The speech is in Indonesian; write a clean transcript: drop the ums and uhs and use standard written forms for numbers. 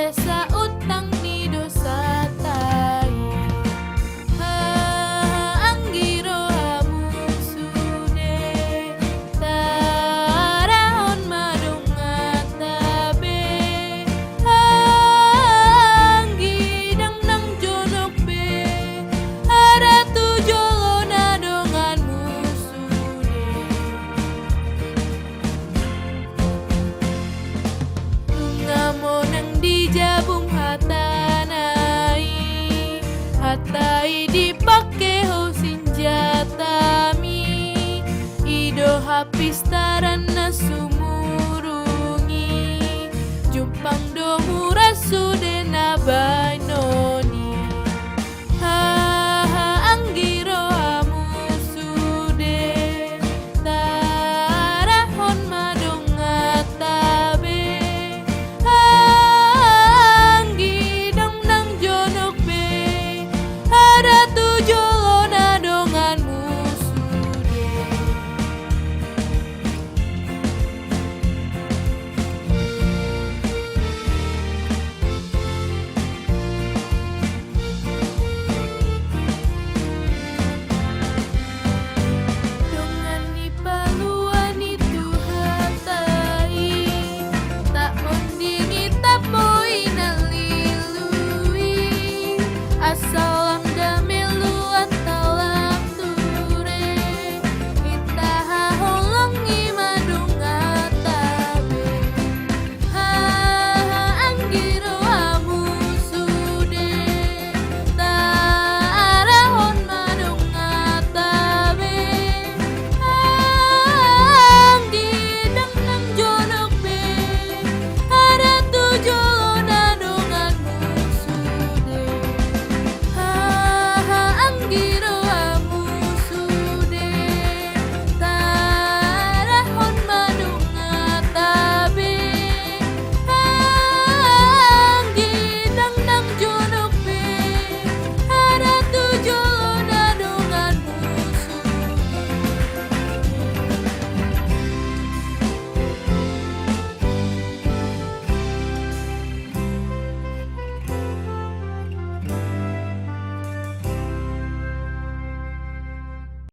Sa utang ni dosa tai anggiro hamusude tarahon madunga tabe anggidang nang jonok be ada tujolo na dongan musude ngamo nang dijabung hatai dipake ho senjatami ido hapis tarana sumurungi jumpang do murasude